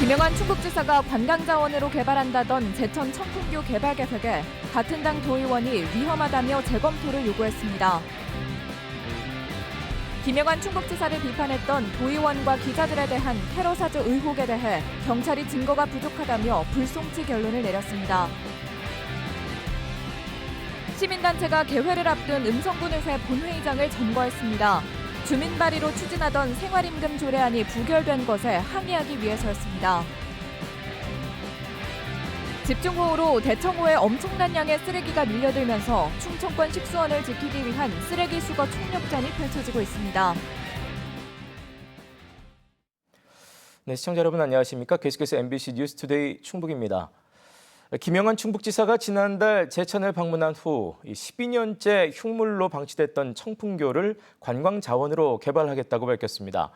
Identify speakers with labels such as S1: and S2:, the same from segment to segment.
S1: 김영환 충북지사가 관광자원으로 개발한다던 제천 청풍교 개발 계획에 같은 당 도의원이 위험하다며 재검토를 요구했습니다. 김영환 충북지사를 비판했던 도의원과 기자들에 대한 테러 사주 의혹에 대해 경찰이 증거가 부족하다며 불송치 결론을 내렸습니다. 시민단체가 개회를 앞둔 음성군의회 본회의장을 점거했습니다. 주민 발의로 추진하던 생활임금 조례안이 부결된 것에 항의하기 위해서였습니다. 집중호우로 대청호에 엄청난 양의 쓰레기가 밀려들면서 충청권 식수원을 지키기 위한 쓰레기 수거 총력전이 펼쳐지고 있습니다.
S2: 네, 시청자 여러분 안녕하십니까? 계속해서 MBC 뉴스투데이 충북입니다. 김영환 충북지사가 지난달 제천을 방문한 후 12년째 흉물로 방치됐던 청풍교를 관광자원으로 개발하겠다고 밝혔습니다.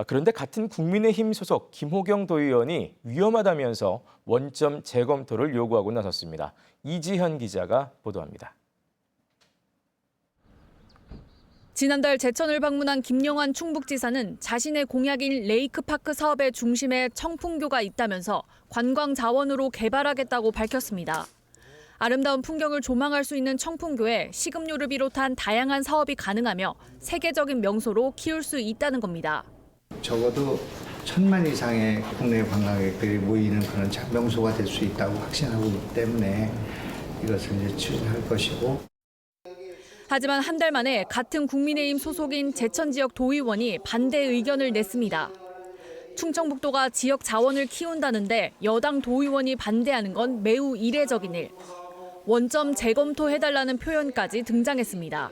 S2: 그런데 같은 국민의힘 소속 김호경 도의원이 위험하다면서 원점 재검토를 요구하고 나섰습니다. 이지현 기자가 보도합니다.
S3: 지난달 제천을 방문한 김영환 충북지사는 자신의 공약인 레이크파크 사업의 중심에 청풍교가 있다면서 관광 자원으로 개발하겠다고 밝혔습니다. 아름다운 풍경을 조망할 수 있는 청풍교에 식음료를 비롯한 다양한 사업이 가능하며 세계적인 명소로 키울 수 있다는 겁니다.
S4: 적어도 1,000만 이상의 국내 관광객들이 모이는 그런 명소가 될 수 있다고 확신하고 있기 때문에 이것을 이제 추진할 것이고.
S3: 하지만 한 달 만에 같은 국민의힘 소속인 제천 지역 도의원이 반대 의견을 냈습니다. 충청북도가 지역 자원을 키운다는데 여당 도의원이 반대하는 건 매우 이례적인 일. 원점 재검토해달라는 표현까지 등장했습니다.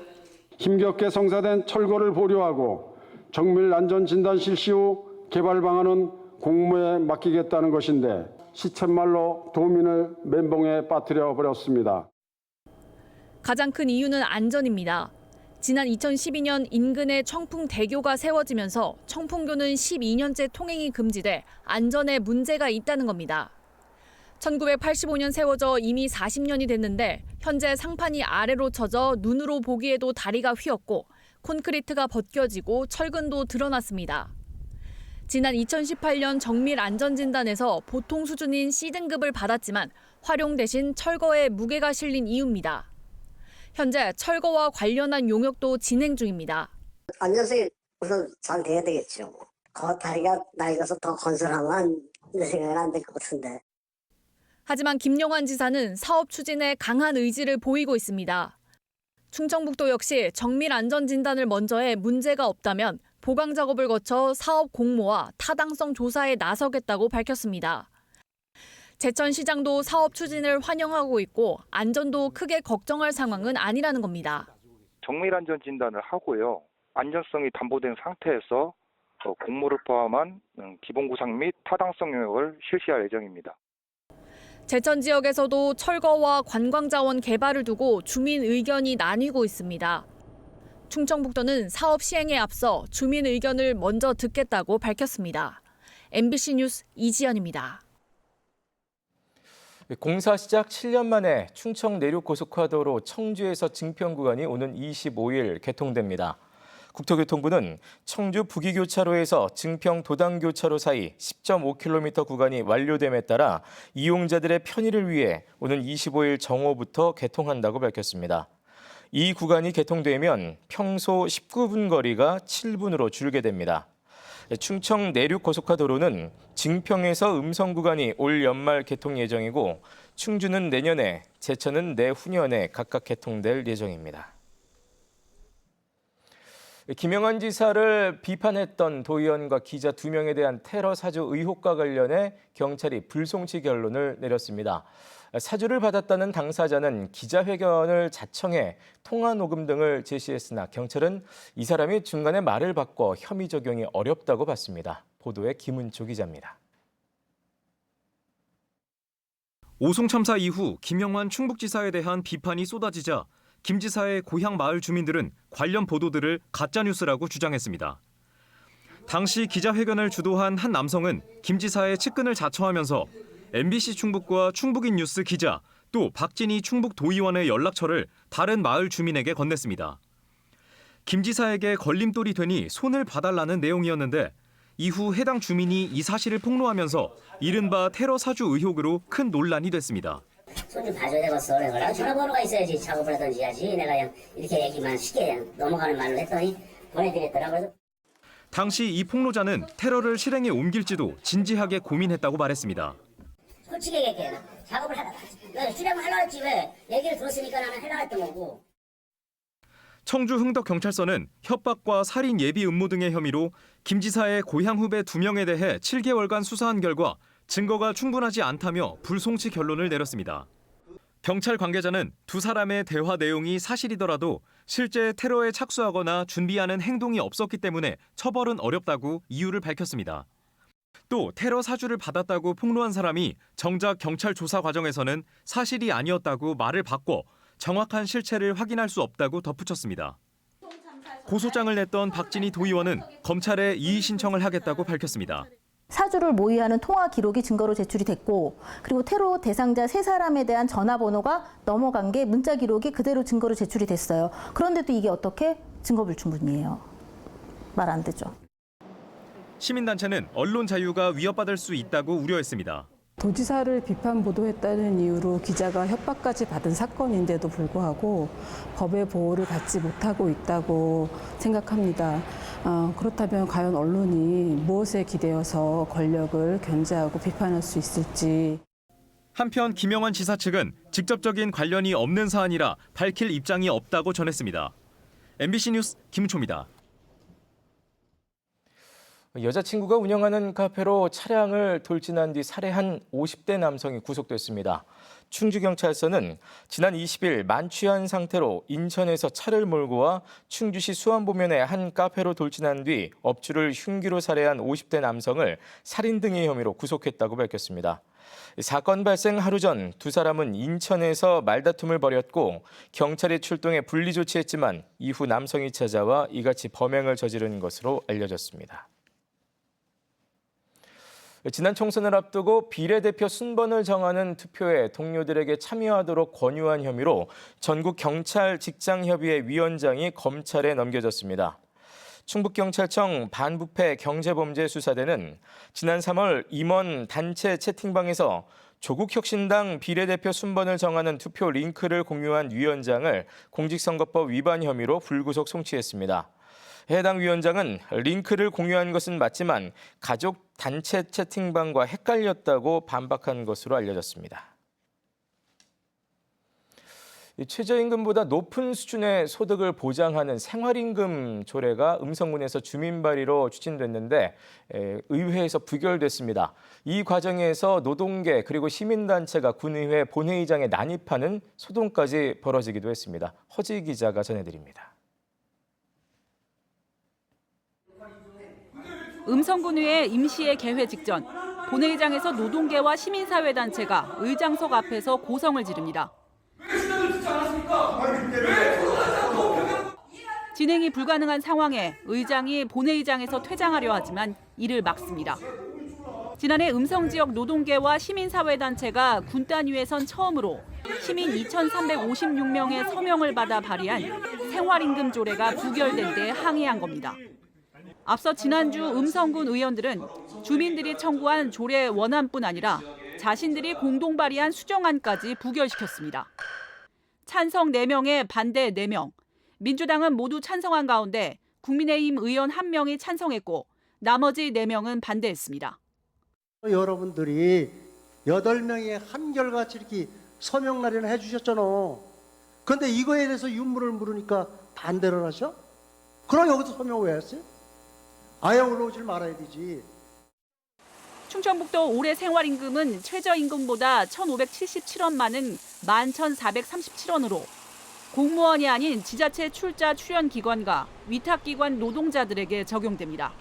S5: 힘겹게 성사된 철거를 보류하고 정밀 안전 진단 실시 후 개발 방안은 공무에 맡기겠다는 것인데 시쳇말로 도민을 멘붕에 빠뜨려 버렸습니다.
S3: 가장 큰 이유는 안전입니다. 지난 2012년 인근에 청풍대교가 세워지면서 청풍교는 12년째 통행이 금지돼 안전에 문제가 있다는 겁니다. 1985년 세워져 이미 40년이 됐는데 현재 상판이 아래로 쳐져 눈으로 보기에도 다리가 휘었고 콘크리트가 벗겨지고 철근도 드러났습니다. 지난 2018년 정밀 안전진단에서 보통 수준인 C등급을 받았지만 활용 대신 철거에 무게가 실린 이유입니다. 현재 철거와 관련한 용역도 진행 중입니다.
S6: 안전성이 우선 잘 돼야 되겠죠. 그 다리가 낡아서 더 건설하면 내 생각은 안 될 것 같은데.
S3: 하지만 김영환 지사는 사업 추진에 강한 의지를 보이고 있습니다. 충청북도 역시 정밀 안전 진단을 먼저 해 문제가 없다면 보강 작업을 거쳐 사업 공모와 타당성 조사에 나서겠다고 밝혔습니다. 제천시장도 사업 추진을 환영하고 있고 안전도 크게 걱정할 상황은 아니라는 겁니다.
S7: 정밀 안전 진단을 하고요. 안전성이 담보된 상태에서 공모를 포함한 기본 구상 및 타당성 영역을 실시할 예정입니다.
S3: 제천 지역에서도 철거와 관광자원 개발을 두고 주민 의견이 나뉘고 있습니다. 충청북도는 사업 시행에 앞서 주민 의견을 먼저 듣겠다고 밝혔습니다. MBC 뉴스 이지연입니다.
S2: 공사 시작 7년 만에 충청 내륙 고속화도로 청주에서 증평 구간이 오는 25일 개통됩니다. 국토교통부는 청주 부기교차로에서 증평 도당교차로 사이 10.5km 구간이 완료됨에 따라 이용자들의 편의를 위해 오는 25일 정오부터 개통한다고 밝혔습니다. 이 구간이 개통되면 평소 19분 거리가 7분으로 줄게 됩니다. 충청 내륙 고속화도로는 증평에서 음성 구간이 올 연말 개통 예정이고 충주는 내년에, 제천은 내후년에 각각 개통될 예정입니다. 김영환 지사를 비판했던 도의원과 기자 2명에 대한 테러 사주 의혹과 관련해 경찰이 불송치 결론을 내렸습니다. 사주를 받았다는 당사자는 기자회견을 자청해 통화 녹음 등을 제시했으나 경찰은 이 사람이 중간에 말을 바꿔 혐의 적용이 어렵다고 봤습니다. 보도에 김은초 기자입니다.
S8: 오송 참사 이후 김영환 충북지사에 대한 비판이 쏟아지자 김 지사의 고향 마을 주민들은 관련 보도들을 가짜뉴스라고 주장했습니다. 당시 기자회견을 주도한 한 남성은 김 지사의 측근을 자처하면서 MBC 충북과 충북인 뉴스 기자 또 박진희 충북도의원의 연락처를 다른 마을 주민에게 건넸습니다. 김 지사에게 걸림돌이 되니 손을 봐달라는 내용이었는데 이후 해당 주민이 이 사실을 폭로하면서 이른바 테러 사주 의혹으로 큰 논란이 됐습니다.
S9: 손 좀 봐줘야 되겠어. 내가 전화번호가 있어야지 작업을 하든지 해야지. 내가 그냥 이렇게 얘기만 쉽게 그냥 넘어가는 말로 했더니 보내드렸더라고요.
S8: 당시 이 폭로자는 테러를 실행에 옮길지도 진지하게 고민했다고 말했습니다.
S9: 솔직히 얘기해. 작업을 하다가 실행을 하려고 했지 왜. 얘기를 들었으니까 나는 하려고 했던 거고.
S8: 청주 흥덕경찰서는 협박과 살인 예비 음모 등의 혐의로 김 지사의 고향 후배 2명에 대해 7개월간 수사한 결과 증거가 충분하지 않다며 불송치 결론을 내렸습니다. 경찰 관계자는 두 사람의 대화 내용이 사실이더라도 실제 테러에 착수하거나 준비하는 행동이 없었기 때문에 처벌은 어렵다고 이유를 밝혔습니다. 또 테러 사주를 받았다고 폭로한 사람이 정작 경찰 조사 과정에서는 사실이 아니었다고 말을 바꿔 정확한 실체를 확인할 수 없다고 덧붙였습니다. 고소장을 냈던 박진희 도의원은 검찰에 이의 신청을 하겠다고 밝혔습니다.
S10: 사주를 모의하는 통화 기록이 증거로 제출이 됐고, 그리고 테러 대상자 3사람에 대한 전화번호가 넘어간 게 문자 기록이 그대로 증거로 제출이 됐어요. 그런데도 이게 어떻게 증거 불충분이에요. 말 안 되죠.
S8: 시민단체는 언론 자유가 위협받을 수 있다고 우려했습니다.
S11: 도지사를 비판 보도했다는 이유로 기자가 협박까지 받은 사건인데도 불구하고 법의 보호를 받지 못하고 있다고 생각합니다. 그렇다면 과연 언론이 무엇에 기대어서 권력을 견제하고 비판할 수 있을지.
S8: 한편 김영환 지사 측은 직접적인 관련이 없는 사안이라 밝힐 입장이 없다고 전했습니다. MBC 뉴스 김초입니다.
S2: 여자친구가 운영하는 카페로 차량을 돌진한 뒤 살해한 50대 남성이 구속됐습니다. 충주경찰서는 지난 20일 만취한 상태로 인천에서 차를 몰고 와 충주시 수안보면의 한 카페로 돌진한 뒤 업주를 흉기로 살해한 50대 남성을 살인 등의 혐의로 구속했다고 밝혔습니다. 사건 발생 하루 전 두 사람은 인천에서 말다툼을 벌였고 경찰이 출동해 분리 조치했지만 이후 남성이 찾아와 이같이 범행을 저지른 것으로 알려졌습니다. 지난 총선을 앞두고 비례대표 순번을 정하는 투표에 동료들에게 참여하도록 권유한 혐의로 전국경찰직장협의회 위원장이 검찰에 넘겨졌습니다. 충북경찰청 반부패 경제범죄수사대는 지난 3월 임원 단체 채팅방에서 조국혁신당 비례대표 순번을 정하는 투표 링크를 공유한 위원장을 공직선거법 위반 혐의로 불구속 송치했습니다. 해당 위원장은 링크를 공유한 것은 맞지만 가족 단체 채팅방과 헷갈렸다고 반박한 것으로 알려졌습니다. 최저임금보다 높은 수준의 소득을 보장하는 생활임금 조례가 음성군에서 주민 발의로 추진됐는데 의회에서 부결됐습니다. 이 과정에서 노동계 그리고 시민단체가 군의회 본회의장에 난입하는 소동까지 벌어지기도 했습니다. 허지 기자가 전해드립니다.
S12: 음성군의회 임시회 개회 직전 본회의장에서 노동계와 시민사회단체가 의장석 앞에서 고성을 지릅니다. 진행이 불가능한 상황에 의장이 본회의장에서 퇴장하려 하지만 이를 막습니다. 지난해 음성지역 노동계와 시민사회단체가 군단위에선 처음으로 시민 2,356명의 서명을 받아 발의한 생활임금 조례가 부결된 데 항의한 겁니다. 앞서 지난주 음성군 의원들은 주민들이 청구한 조례 원안뿐 아니라 자신들이 공동 발의한 수정안까지 부결시켰습니다. 찬성 4명에 반대 4명, 민주당은 모두 찬성한 가운데 국민의힘 의원 1명이 찬성했고 나머지 4명은 반대했습니다.
S13: 여러분들이 8명이 한결같이 이렇게 서명 날인을 해주셨잖아. 그런데 이거에 대해서 윤물을 물으니까 반대를 하셔? 그럼 여기서 서명 왜 했어요? 아예 올라오질 말아야 되지.
S12: 충청북도 올해 생활임금은 최저임금보다 1,577원 많은 11,437원으로 공무원이 아닌 지자체 출자 출연 기관과 위탁기관 노동자들에게 적용됩니다.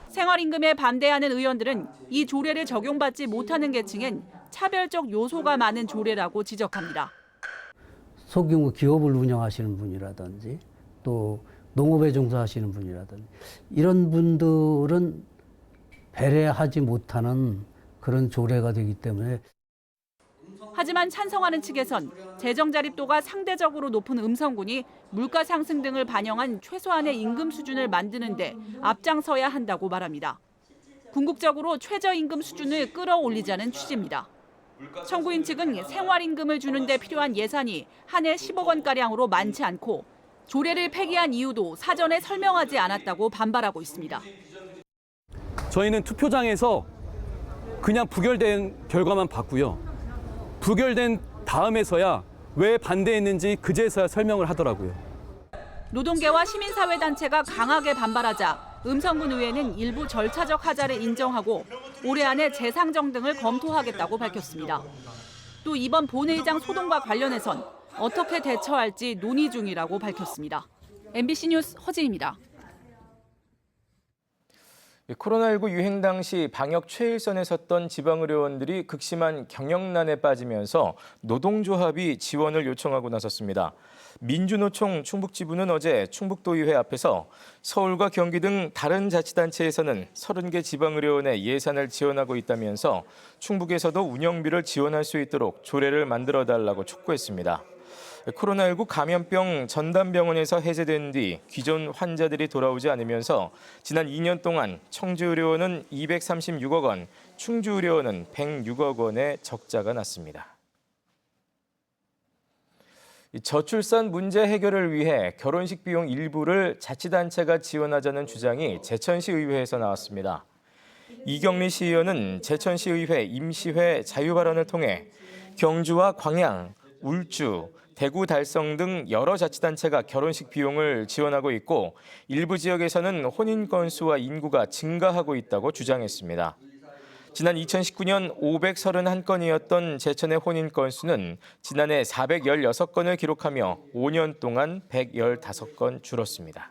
S12: 생활임금에 반대하는 의원들은 이 조례를 적용받지 못하는 계층엔 차별적 요소가 많은 조례라고 지적합니다.
S14: 소규모 기업을 운영하시는 분이라든지 또 농업에 종사하시는 분이라든지 이런 분들은 배려하지 못하는 그런 조례가 되기 때문에.
S12: 하지만 찬성하는 측에선 재정 자립도가 상대적으로 높은 음성군이 물가 상승 등을 반영한 최소한의 임금 수준을 만드는 데 앞장서야 한다고 말합니다. 궁극적으로 최저임금 수준을 끌어올리자는 취지입니다. 청구인 측은 생활임금을 주는 데 필요한 예산이 한 해 10억 원가량으로 많지 않고 조례를 폐기한 이유도 사전에 설명하지 않았다고 반발하고 있습니다.
S15: 저희는 투표장에서 그냥 부결된 결과만 봤고요. 부결된 다음에서야 왜 반대했는지 그제서야 설명을 하더라고요.
S12: 노동계와 시민사회단체가 강하게 반발하자 음성군 의회는 일부 절차적 하자를 인정하고 올해 안에 재상정 등을 검토하겠다고 밝혔습니다. 또 이번 본회의장 소동과 관련해선 어떻게 대처할지 논의 중이라고 밝혔습니다. MBC 뉴스 허진입니다.
S2: 코로나19 유행 당시 방역 최일선에 섰던 지방의료원들이 극심한 경영난에 빠지면서 노동조합이 지원을 요청하고 나섰습니다. 민주노총 충북지부는 어제 충북도의회 앞에서 서울과 경기 등 다른 자치단체에서는 30개 지방의료원에 예산을 지원하고 있다면서 충북에서도 운영비를 지원할 수 있도록 조례를 만들어달라고 촉구했습니다. 코로나19 감염병 전담병원에서 해제된 뒤 기존 환자들이 돌아오지 않으면서 지난 2년 동안 청주의료원은 236억 원, 충주의료원은 106억 원의 적자가 났습니다. 저출산 문제 해결을 위해 결혼식 비용 일부를 자치단체가 지원하자는 주장이 제천시 의회에서 나왔습니다. 이경리 시의원은 제천시 의회 임시회 자유발언을 통해 경주와 광양, 울주, 대구, 달성 등 여러 자치단체가 결혼식 비용을 지원하고 있고 일부 지역에서는 혼인 건수와 인구가 증가하고 있다고 주장했습니다. 지난 2019년 531건이었던 제천의 혼인 건수는 지난해 416건을 기록하며 5년 동안 115건 줄었습니다.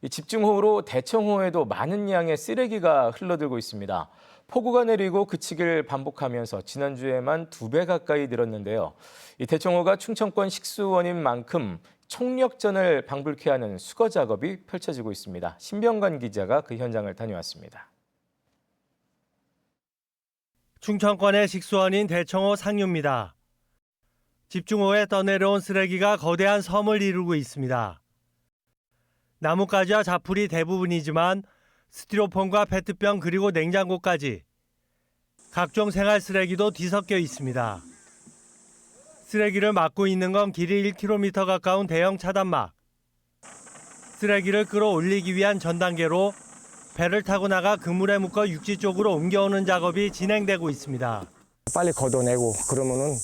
S2: 집중호우로 대청호에도 많은 양의 쓰레기가 흘러들고 있습니다. 폭우가 내리고 그치길 반복하면서 지난주에만 2배 가까이 늘었는데요. 이 대청호가 충청권 식수원인 만큼 총력전을 방불케 하는 수거 작업이 펼쳐지고 있습니다. 신병관 기자가 그 현장을 다녀왔습니다.
S16: 충청권의 식수원인 대청호 상류입니다. 집중호에 떠내려온 쓰레기가 거대한 섬을 이루고 있습니다. 나뭇가지와 자풀이 대부분이지만 스티로폼과 페트병 그리고 냉장고까지 각종 생활 쓰레기도 뒤섞여 있습니다. 쓰레기를 막고 있는 건 길이 1km 가까운 대형 차단막. 쓰레기를 끌어올리기 위한 전 단계로 배를 타고 나가 그물에 묶어 육지 쪽으로 옮겨오는 작업이 진행되고 있습니다.
S17: 빨리 걷어내고 그러면은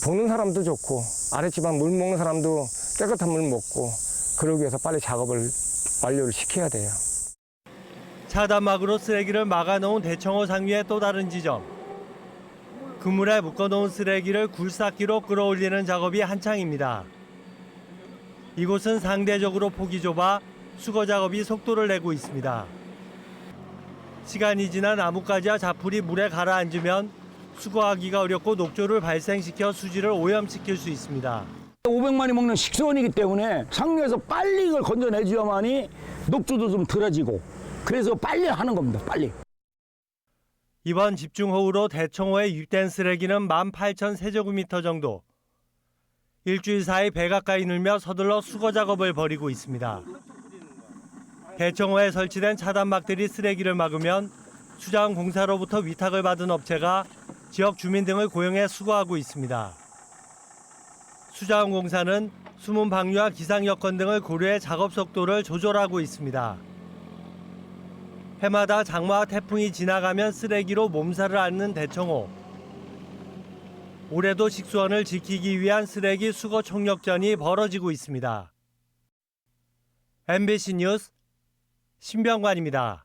S17: 보는 사람도 좋고 아랫집안 물 먹는 사람도 깨끗한 물 먹고 그러기 위해서 빨리 작업을 완료를 시켜야 돼요.
S16: 차단막으로 쓰레기를 막아놓은 대청호 상류의 또 다른 지점. 그물에 묶어놓은 쓰레기를 굴삭기로 끌어올리는 작업이 한창입니다. 이곳은 상대적으로 폭이 좁아 수거 작업이 속도를 내고 있습니다. 시간이 지나 나뭇가지와 자풀이 물에 가라앉으면 수거하기가 어렵고 녹조를 발생시켜 수질을 오염시킬 수 있습니다.
S18: 500만이 먹는 식수원이기 때문에 상류에서 빨리 이걸 건져내줘야만이 녹조도 좀 덜어지고 그래서 빨리 하는 겁니다. 빨리.
S16: 이번 집중호우로 대청호에 유입된 쓰레기는 18,000세제곱미터 정도. 일주일 사이 배 가까이 늘며 서둘러 수거 작업을 벌이고 있습니다. 대청호에 설치된 차단막들이 쓰레기를 막으면 수자원공사로부터 위탁을 받은 업체가 지역 주민 등을 고용해 수거하고 있습니다. 수자원공사는 수문 방류와 기상 여건 등을 고려해 작업 속도를 조절하고 있습니다. 해마다 장마와 태풍이 지나가면 쓰레기로 몸살을 앓는 대청호. 올해도 식수원을 지키기 위한 쓰레기 수거 총력전이 벌어지고 있습니다. MBC 뉴스 신병관입니다.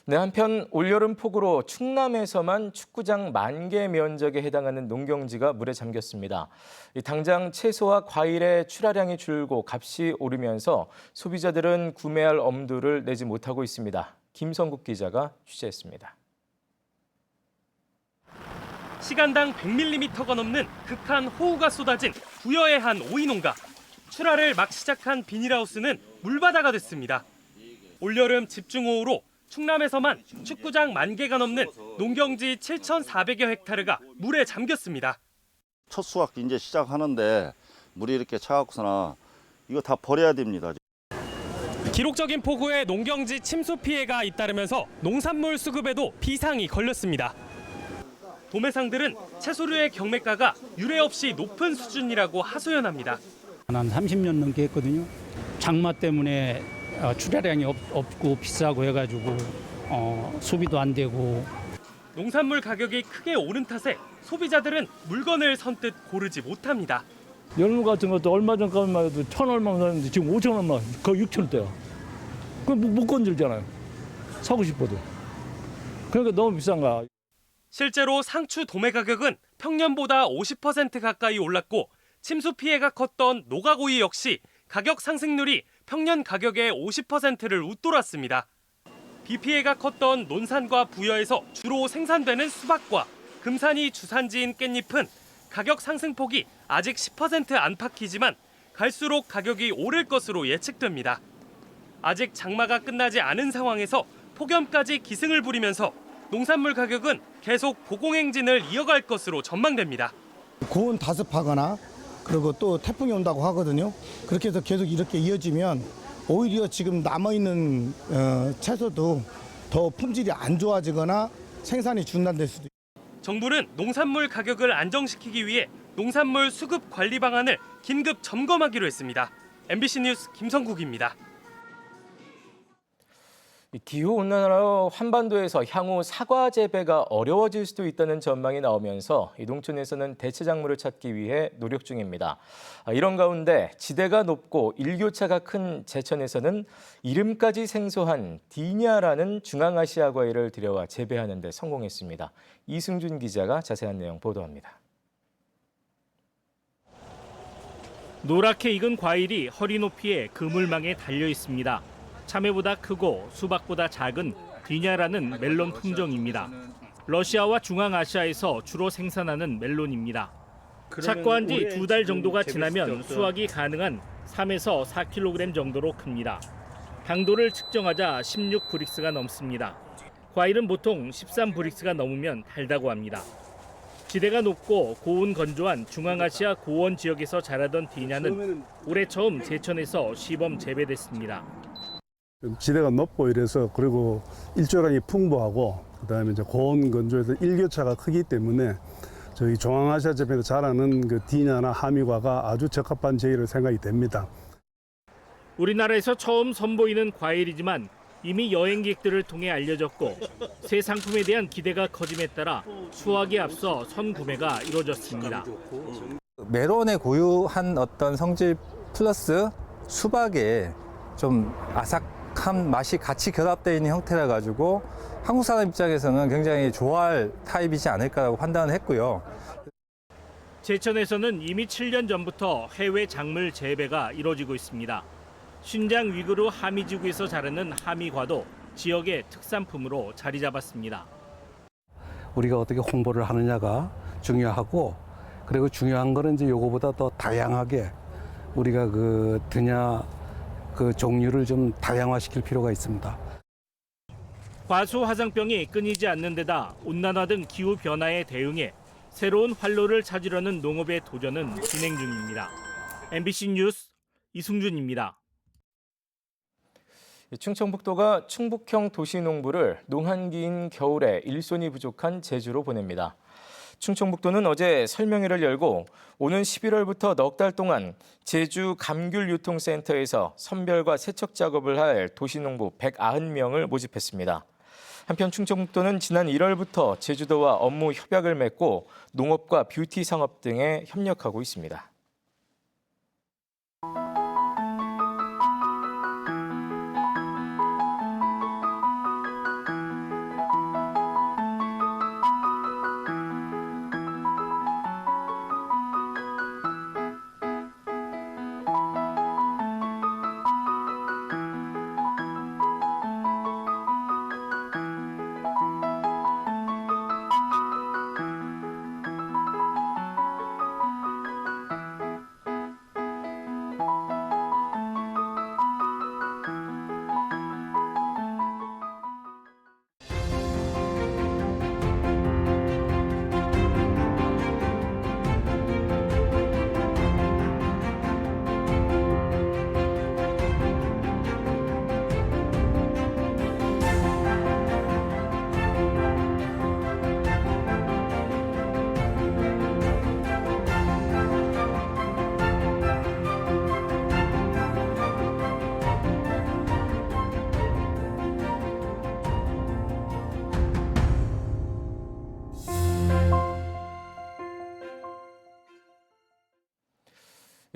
S2: 네, 한편 올여름 폭우로 충남에서만 축구장 10,000개 면적에 해당하는 농경지가 물에 잠겼습니다. 당장 채소와 과일의 출하량이 줄고 값이 오르면서 소비자들은 구매할 엄두를 내지 못하고 있습니다. 김성국 기자가 취재했습니다.
S19: 시간당 100mm가 넘는 극한 호우가 쏟아진 부여의 한 오이농가. 출하를 막 시작한 비닐하우스는 물바다가 됐습니다. 올여름 집중호우로 충남에서만 축구장 10,000개가 넘는 농경지 7,400여 헥타르가 물에 잠겼습니다.
S20: 첫 수확 이제 시작하는데 물이 이렇게 차갖고서나 이거 다 버려야 됩니다.
S19: 기록적인 폭우에 농경지 침수 피해가 잇따르면서 농산물 수급에도 비상이 걸렸습니다. 도매상들은 채소류의 경매가가 유례 없이 높은 수준이라고 하소연합니다.
S20: 한 30년 넘게 했거든요. 장마 때문에 출하량이 없고 비싸고 해가지고 소비도 안 되고.
S19: 농산물 가격이 크게 오른 탓에 소비자들은 물건을 선뜻 고르지 못합니다.
S21: 열무 같은 것도 얼마 전까지만 해도 1,000얼마 샀는데 지금 5,000원만, 거의 6,000원대야. 그럼 못 건들잖아요. 사고 싶어도. 그러니까 너무 비싼 거야.
S19: 실제로 상추 도매 가격은 평년보다 50% 가까이 올랐고 침수 피해가 컸던 노가고이 역시 가격 상승률이 평년 가격의 50%를 웃돌았습니다. 비 피해가 컸던 논산과 부여에서 주로 생산되는 수박과 금산이 주산지인 깻잎은 가격 상승폭이 아직 10% 안팎이지만 갈수록 가격이 오를 것으로 예측됩니다. 아직 장마가 끝나지 않은 상황에서 폭염까지 기승을 부리면서 농산물 가격은 계속 고공행진을 이어갈 것으로 전망됩니다.
S22: 고온 다습하거나 그리고 또 태풍이 온다고 하거든요. 그렇게 해서 계속 이렇게 이어지면 오히려 지금 남아있는 채소도 더 품질이 안 좋아지거나 생산이 중단될 수도 있습니다.
S19: 정부는 농산물 가격을 안정시키기 위해 농산물 수급 관리 방안을 긴급 점검하기로 했습니다. MBC 뉴스 김성국입니다.
S2: 기후온난화로 한반도에서 향후 사과 재배가 어려워질 수도 있다는 전망이 나오면서 농촌에서는 대체 작물을 찾기 위해 노력 중입니다. 이런 가운데 지대가 높고 일교차가 큰 제천에서는 이름까지 생소한 디냐라는 중앙아시아 과일을 들여와 재배하는 데 성공했습니다. 이승준 기자가 자세한 내용 보도합니다.
S23: 노랗게 익은 과일이 허리 높이의 그물망에 달려 있습니다. 참외보다 크고 수박보다 작은 디냐라는 멜론 품종입니다. 러시아와 중앙아시아에서 주로 생산하는 멜론입니다. 착과한 지 2달 정도가 지나면 수확이 가능한 3에서 4kg 정도로 큽니다. 당도를 측정하자 16브릭스가 넘습니다. 과일은 보통 13브릭스가 넘으면 달다고 합니다. 지대가 높고 고온 건조한 중앙아시아 고원 지역에서 자라던 디냐는 올해 처음 제천에서 시범 재배됐습니다.
S5: 지대가 높고 이래서 그리고 일조량이 풍부하고 그다음에 이제 고온 건조에서 일교차가 크기 때문에 저희 중앙아시아 재배에서 자라는 그 디냐나 하미과가 아주 적합한 제의로 생각이 됩니다.
S23: 우리나라에서 처음 선보이는 과일이지만 이미 여행객들을 통해 알려졌고 새 상품에 대한 기대가 커짐에 따라 수확에 앞서 선구매가 이루어졌습니다.
S24: 멜론의 고유한 어떤 성질 플러스 수박에 좀 아삭한 맛이 같이 결합되어 있는 형태라 가지고 한국 사람 입장에서는 굉장히 좋아할 타입이지 않을까라고 판단을 했고요.
S23: 제천에서는 이미 7년 전부터 해외 작물 재배가 이루어지고 있습니다. 신장 위구르 하미지구에서 자라는 하미과도 지역의 특산품으로 자리 잡았습니다.
S25: 우리가 어떻게 홍보를 하느냐가 중요하고 그리고 중요한 거는 이제 요거보다 더 다양하게 우리가 그 드냐 그 종류를 좀 다양화시킬 필요가 있습니다.
S23: 과수 화상병이 끊이지 않는 데다 온난화 등 기후 변화에 대응해 새로운 활로를 찾으려는 농업의 도전은 진행 중입니다. MBC 뉴스 이승준입니다.
S2: 충청북도가 충북형 도시농부를 농한기인 겨울에 일손이 부족한 제주로 보냅니다. 충청북도는 어제 설명회를 열고 오는 11월부터 넉 달 동안 제주 감귤유통센터에서 선별과 세척 작업을 할 도시농부 190명을 모집했습니다. 한편 충청북도는 지난 1월부터 제주도와 업무 협약을 맺고 농업과 뷰티 상업 등에 협력하고 있습니다.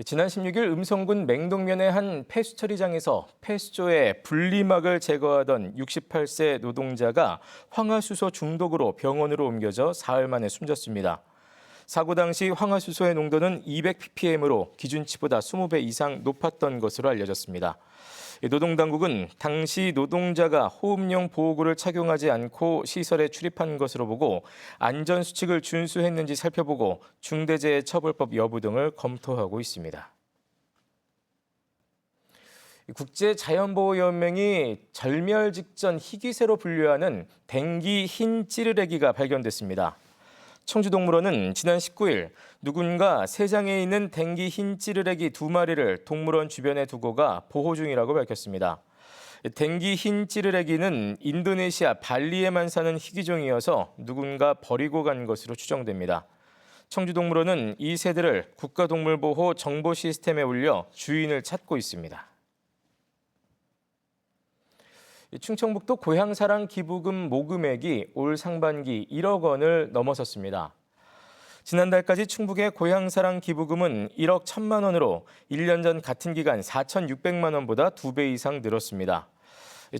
S2: 지난 16일 음성군 맹동면의 한 폐수처리장에서 폐수조의 분리막을 제거하던 68세 노동자가 황화수소 중독으로 병원으로 옮겨져 사흘 만에 숨졌습니다. 사고 당시 황화수소의 농도는 200ppm으로 기준치보다 20배 이상 높았던 것으로 알려졌습니다. 노동당국은 당시 노동자가 호흡용 보호구를 착용하지 않고 시설에 출입한 것으로 보고 안전수칙을 준수했는지 살펴보고 중대재해처벌법 여부 등을 검토하고 있습니다. 국제자연보호연맹이 절멸 직전 희귀새로 분류하는 댕기 흰 찌르레기가 발견됐습니다. 청주동물원은 지난 19일 누군가 세장에 있는 댕기 흰 찌르레기 2마리를 동물원 주변에 두고가 보호 중이라고 밝혔습니다. 댕기 흰 찌르레기는 인도네시아 발리에만 사는 희귀종이어서 누군가 버리고 간 것으로 추정됩니다. 청주동물원은 이 새들을 국가동물보호 정보 시스템에 올려 주인을 찾고 있습니다. 충청북도 고향사랑 기부금 모금액이 올 상반기 1억 원을 넘어섰습니다. 지난달까지 충북의 고향사랑 기부금은 1억 1천만 원으로 1년 전 같은 기간 4,600만 원보다 2배 이상 늘었습니다.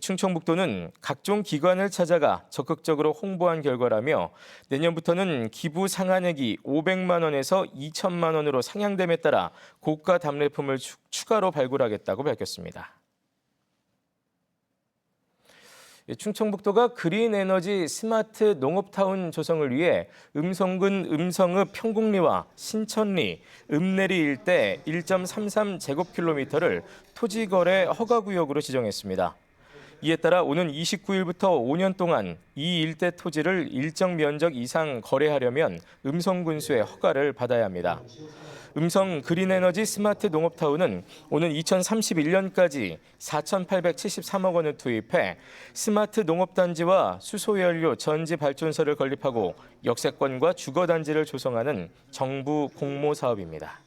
S2: 충청북도는 각종 기관을 찾아가 적극적으로 홍보한 결과라며 내년부터는 기부 상한액이 500만 원에서 2천만 원으로 상향됨에 따라 고가 답례품을 추가로 발굴하겠다고 밝혔습니다. 충청북도가 그린 에너지 스마트 농업타운 조성을 위해 음성군 음성읍 평곡리와 신천리, 읍내리 일대 1.33제곱킬로미터를 토지거래 허가구역으로 지정했습니다. 이에 따라 오는 29일부터 5년 동안 이 일대 토지를 일정 면적 이상 거래하려면 음성군수의 허가를 받아야 합니다. 음성 그린에너지 스마트 농업타운은 오는 2031년까지 4,873억 원을 투입해 스마트 농업단지와 수소연료 전지 발전소를 건립하고 역세권과 주거단지를 조성하는 정부 공모 사업입니다.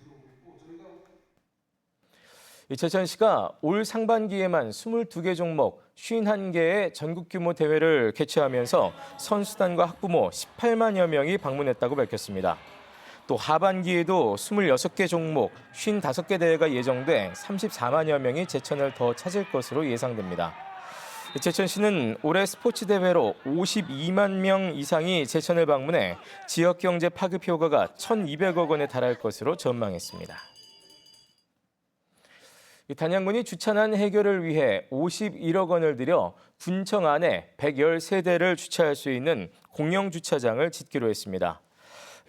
S2: 제천시가 올 상반기에만 22개 종목 51개의 전국 규모 대회를 개최하면서 선수단과 학부모 18만여 명이 방문했다고 밝혔습니다. 또 하반기에도 26개 종목 55개 대회가 예정돼 34만여 명이 제천을 더 찾을 것으로 예상됩니다. 제천시는 올해 스포츠 대회로 52만 명 이상이 제천을 방문해 지역경제 파급 효과가 1,200억 원에 달할 것으로 전망했습니다. 단양군이 주차난 해결을 위해 51억 원을 들여 군청 안에 113대를 주차할 수 있는 공영주차장을 짓기로 했습니다.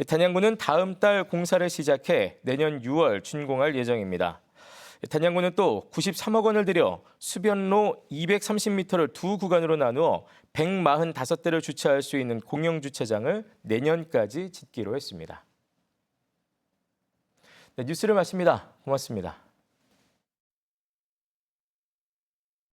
S2: 단양군은 다음 달 공사를 시작해 내년 6월 준공할 예정입니다. 단양군은 또 93억 원을 들여 수변로 230m를 두 구간으로 나누어 145대를 주차할 수 있는 공영주차장을 내년까지 짓기로 했습니다. 네, 뉴스를 마칩니다. 고맙습니다.